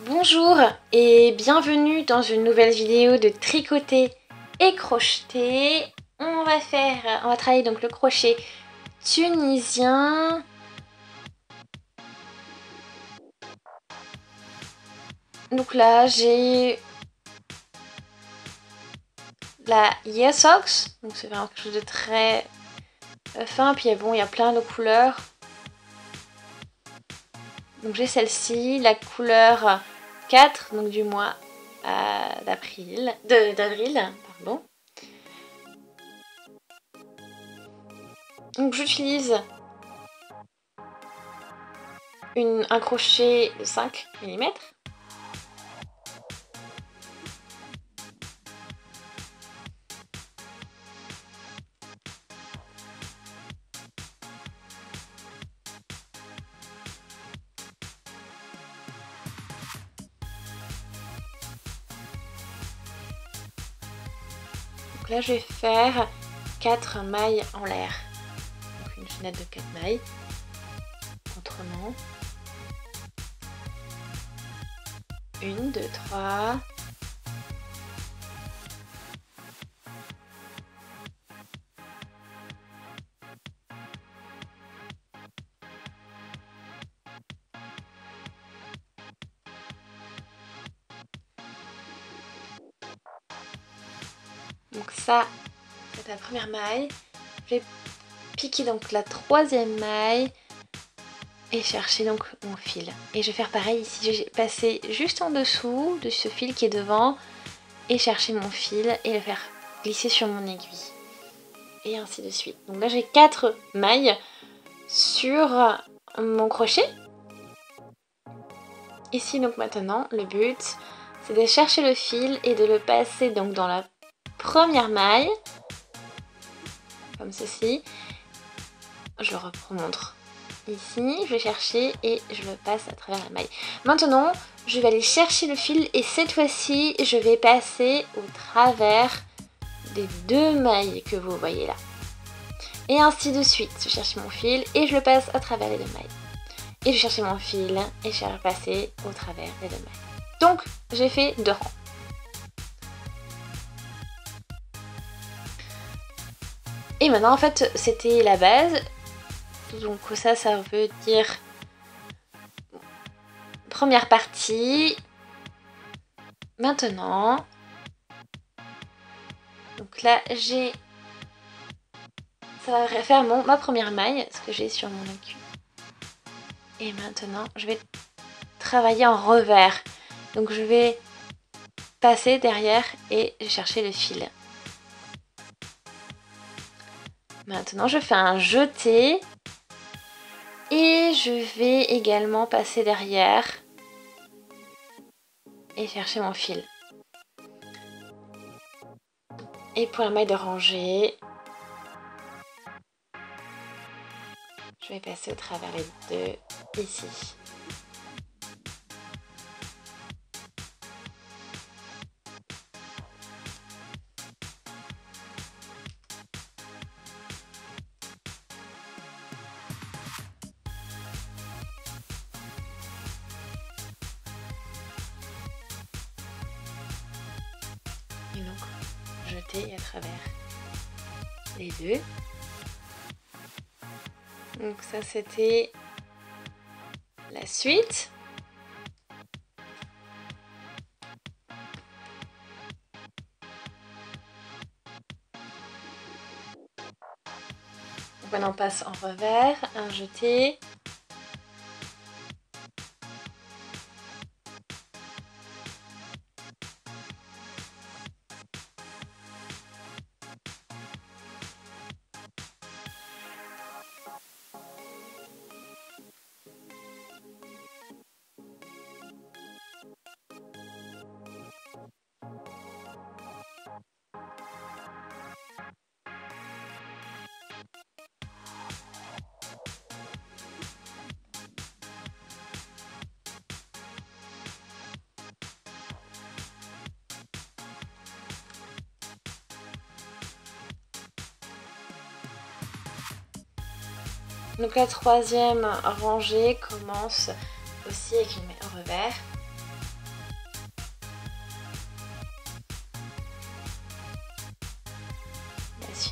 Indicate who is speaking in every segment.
Speaker 1: Bonjour et bienvenue dans une nouvelle vidéo de tricoter et crocheter. On va travailler donc le crochet tunisien. Donc là j'ai la Yes Socks, donc c'est vraiment quelque chose de très fin. Puis bon, il y a plein de couleurs. Donc j'ai celle-ci, la couleur 4, donc du mois d'avril, pardon. Donc j'utilise un crochet de 5 mm. Donc là je vais faire 4 mailles en l'air. Donc une chaînette de 4 mailles. Autrement. 1, 2, 3. Donc ça, c'est la première maille. Je vais piquer donc la troisième maille et chercher donc mon fil. Et je vais faire pareil ici, je vais passer juste en dessous de ce fil qui est devant et chercher mon fil et le faire glisser sur mon aiguille. Et ainsi de suite. Donc là j'ai 4 mailles sur mon crochet. Ici donc maintenant le but c'est de chercher le fil et de le passer donc dans la première maille comme ceci. Je le remontre ici, je vais chercher et je le passe à travers la maille. Maintenant je vais aller chercher le fil et cette fois-ci je vais passer au travers des 2 mailles que vous voyez là. Et ainsi de suite, je cherche mon fil et je le passe à travers les 2 mailles. Et je cherche mon fil et je vais passer au travers des 2 mailles. Donc j'ai fait 2 rangs. Et maintenant en fait c'était la base. Donc ça veut dire première partie. Maintenant, donc là j'ai, ça va faire ma première maille, ce que j'ai sur mon écu. Et maintenant je vais travailler en revers. Donc je vais passer derrière et chercher le fil. Maintenant je fais un jeté et je vais également passer derrière et chercher mon fil. Et pour la maille de rangée, je vais passer au travers les 2 ici. Et donc jeter à travers les 2. Donc ça c'était la suite. Donc maintenant on passe en revers, un jeté. Donc la troisième rangée commence aussi avec une maille en revers.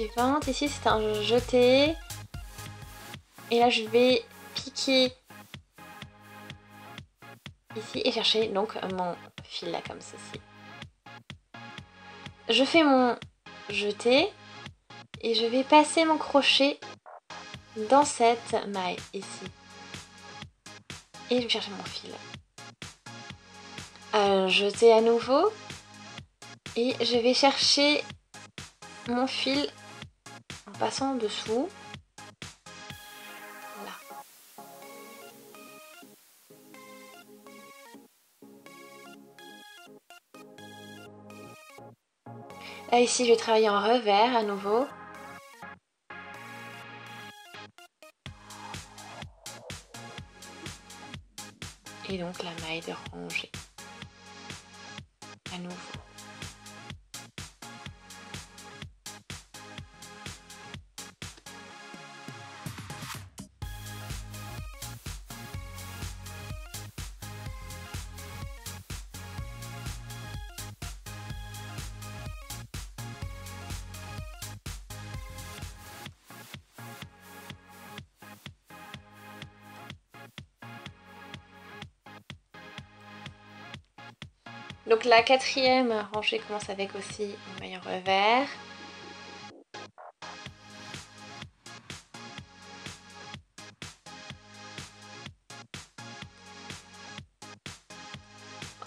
Speaker 1: suivante. Ici c'est un jeté. Et là je vais piquer ici et chercher donc mon fil là comme ceci. Je fais mon jeté et je vais passer mon crochet dans cette maille ici. Et je vais chercher mon fil. Jeter à nouveau. Et je vais chercher mon fil en passant en dessous. Là. Là ici je vais travailler en revers à nouveau. Et donc la maille de rangée. À nouveau. Donc la quatrième rangée commence avec aussi une maille en revers.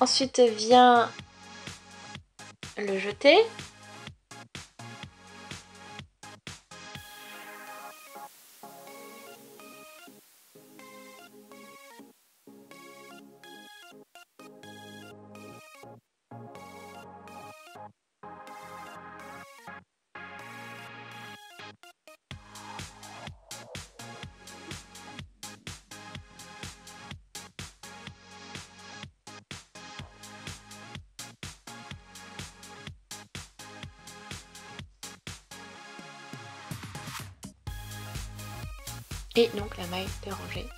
Speaker 1: Ensuite vient le jeté. Et donc la maille de rangée.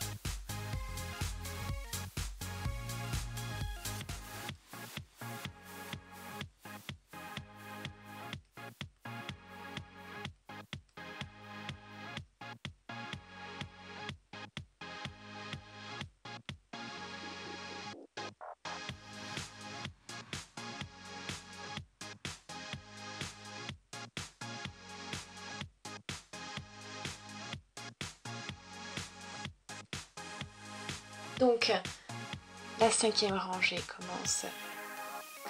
Speaker 1: Donc la cinquième rangée commence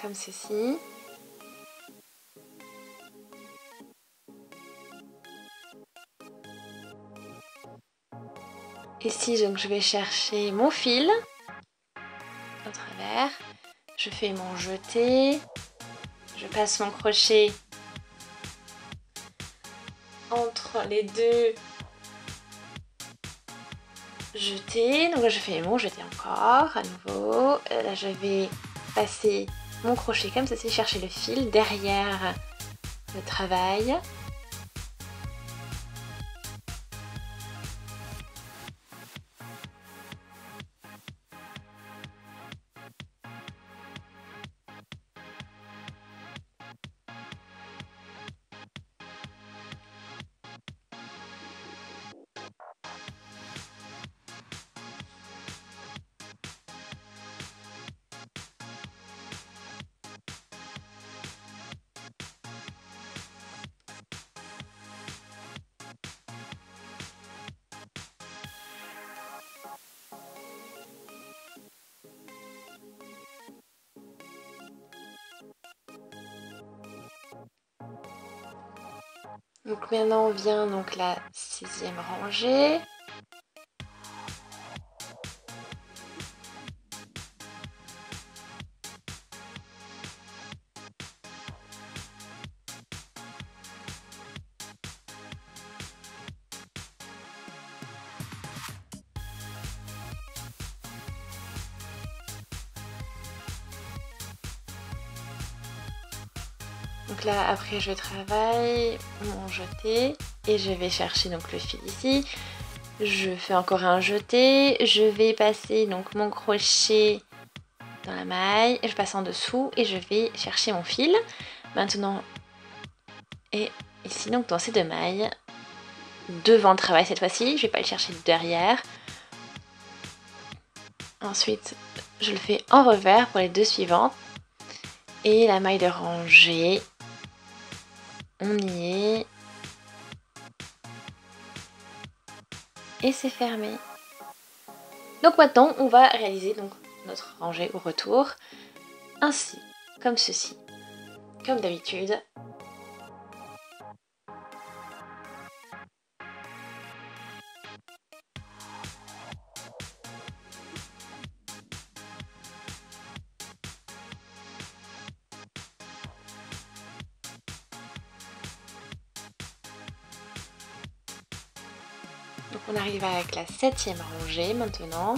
Speaker 1: comme ceci. Ici donc je vais chercher mon fil au travers, je fais mon jeté, je passe mon crochet entre les deux jetés, donc là je fais mon jeté encore à nouveau, là je vais passer mon crochet comme ceci, chercher le fil derrière le travail. Donc maintenant vient donc la sixième rangée. Donc là après je travaille mon jeté et je vais chercher donc le fil ici. Je fais encore un jeté, je vais passer donc mon crochet dans la maille, je passe en dessous et je vais chercher mon fil. Maintenant, et ici donc dans ces 2 mailles, devant le travail cette fois-ci, je vais pas le chercher derrière. Ensuite, je le fais en revers pour les 2 suivantes. Et la maille de rangée, on y est. Et c'est fermé. Donc maintenant, on va réaliser donc notre rangée au retour, ainsi, comme ceci, comme d'habitude. Donc on arrive avec la 7e rangée maintenant.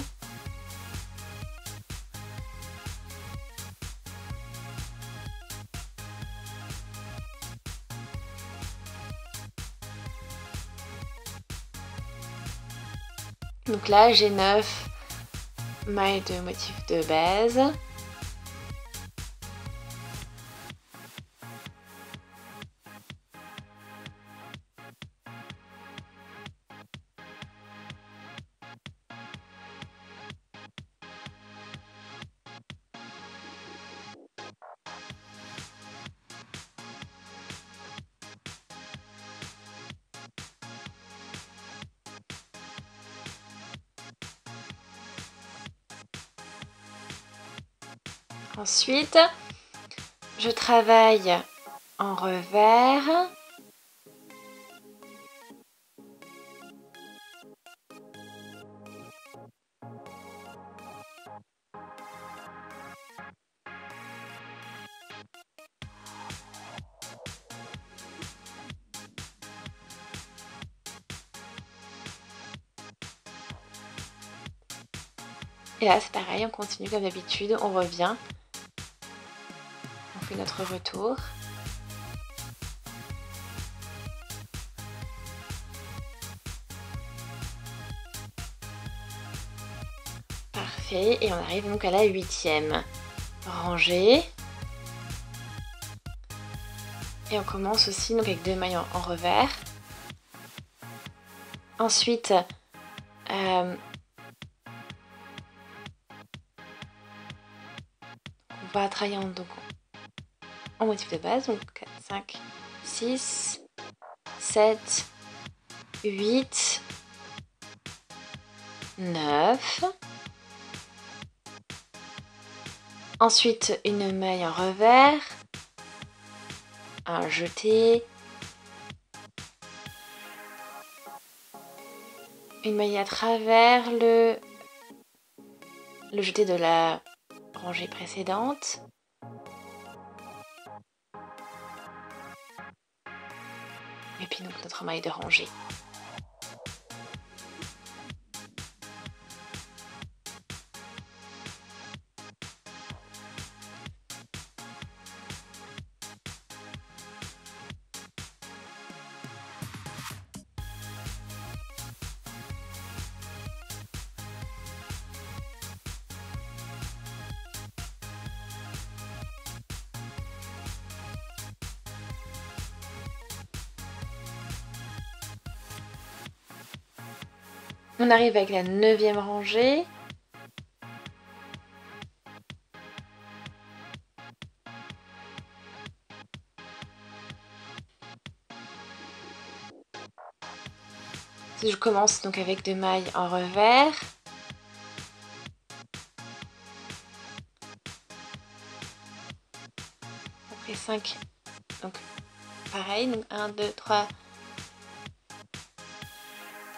Speaker 1: Donc là j'ai 9 mailles de motif de base. Ensuite, je travaille en revers. Et là c'est pareil, on continue comme d'habitude, on revient. On fait notre retour. Parfait, et on arrive donc à la 8e rangée. Et on commence aussi donc avec 2 mailles en revers. Ensuite, on va travailler en motif de base, donc 4, 5, 6, 7, 8, 9. Ensuite, une maille en revers, un jeté, une maille à travers le jeté de la rangée précédente. Et puis donc notre maille de rangée. On arrive avec la 9e rangée. Je commence donc avec 2 mailles en revers. Après 5, donc pareil, donc 1, 2, 3,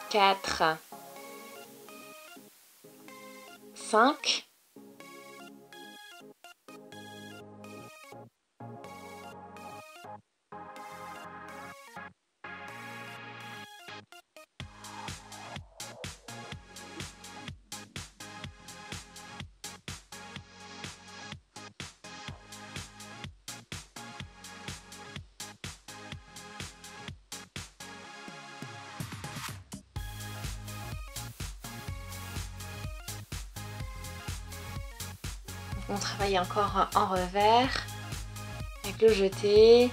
Speaker 1: 4, 5. On travaille encore en revers avec le jeté.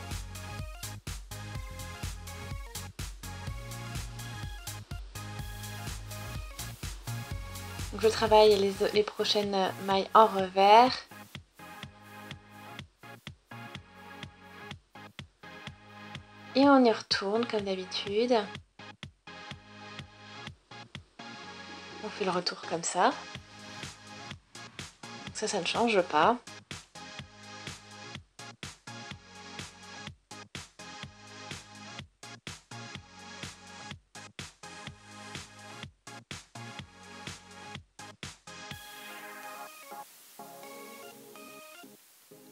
Speaker 1: je travaille les prochaines mailles en revers. Et on y retourne comme d'habitude. On fait le retour comme ça. Ça ne change pas.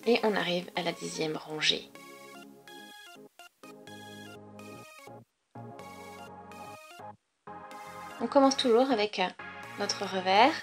Speaker 1: Et on arrive à la 10e rangée. On commence toujours avec notre revers.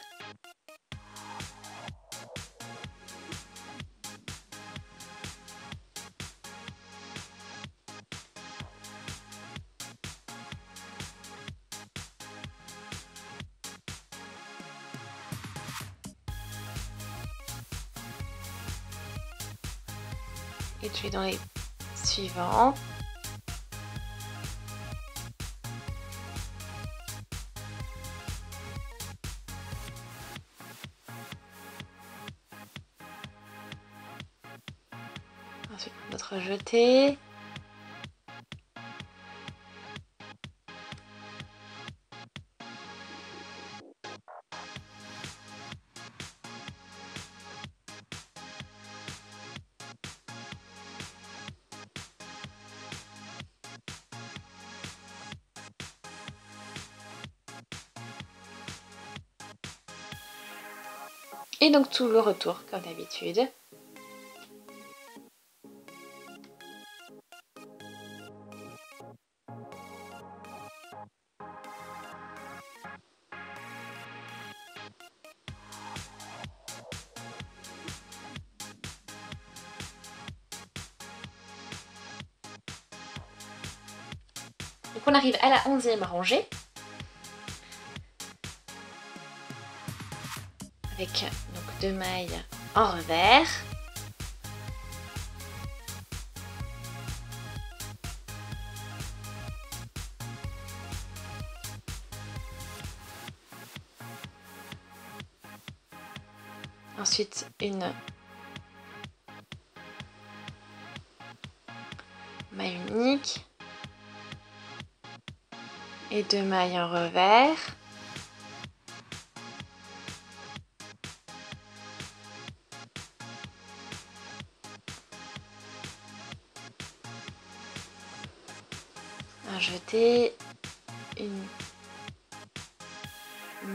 Speaker 1: Et je vais dans les suivants. Ensuite, notre jeté. Et donc tout le retour comme d'habitude. Donc on arrive à la 11e rangée. Avec donc 2 mailles en revers. Ensuite une maille unique et 2 mailles en revers. Un jeté, une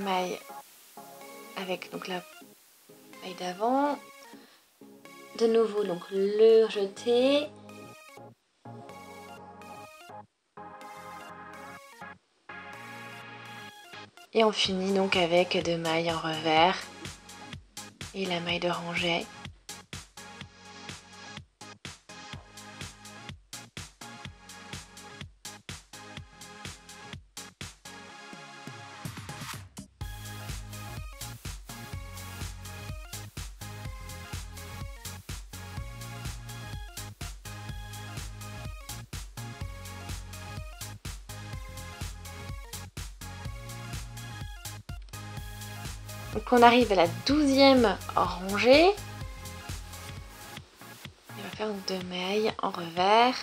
Speaker 1: maille avec donc la maille d'avant, de nouveau donc le jeté, et on finit donc avec 2 mailles en revers et la maille de rangée. Donc on arrive à la 12e rangée. On va faire 2 mailles en revers.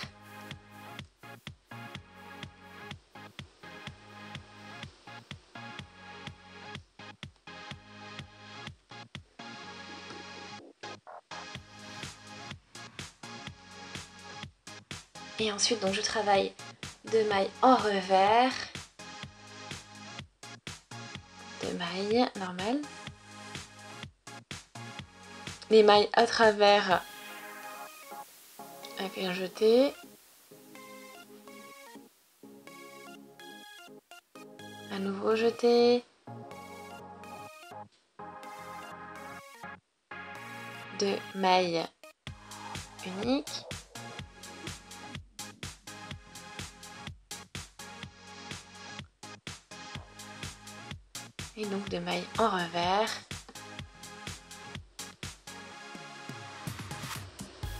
Speaker 1: Et ensuite donc je travaille 2 mailles en revers. 2 mailles normales. Les mailles à travers avec un jeté. Un nouveau jeté. 2 mailles uniques. Et donc 2 mailles en revers.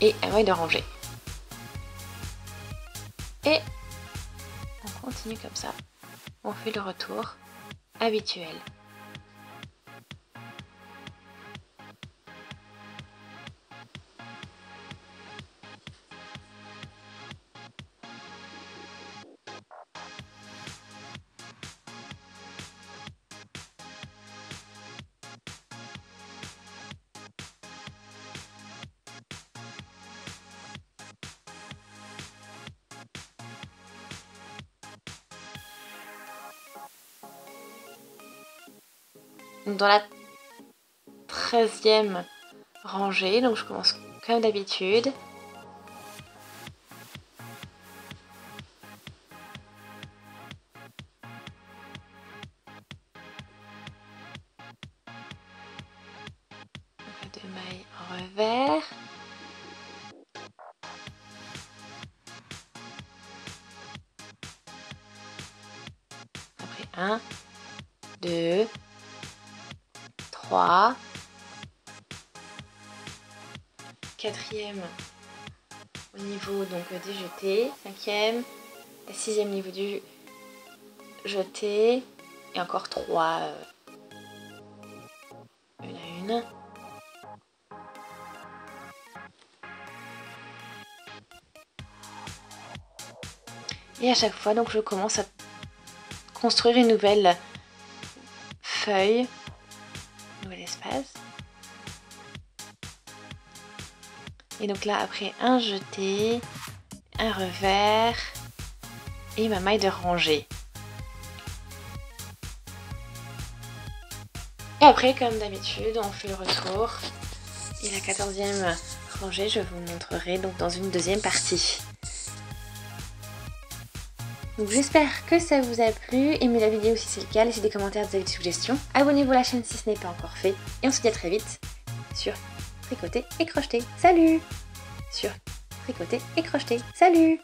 Speaker 1: Et un maille de rangée. Et on continue comme ça. On fait le retour habituel. Donc dans la 13e rangée, donc je commence comme d'habitude. Deux mailles en revers. Après 1, 2, 3, 4e au niveau donc du jeté, 5e, 6e niveau du jeté et encore 3 une à une. Et à chaque fois donc je commence à construire une nouvelle feuille, un nouvel espace. Et donc là après un jeté, un revers et ma maille de rangée. Et après comme d'habitude on fait le retour. Et la 14e rangée je vous montrerai donc dans une deuxième partie. Donc j'espère que ça vous a plu, aimez la vidéo si c'est le cas, laissez des commentaires, des suggestions, abonnez-vous à la chaîne si ce n'est pas encore fait, et on se dit à très vite sur Tricoter et Crocheter. Salut! Sur Tricoter et Crocheter. Salut!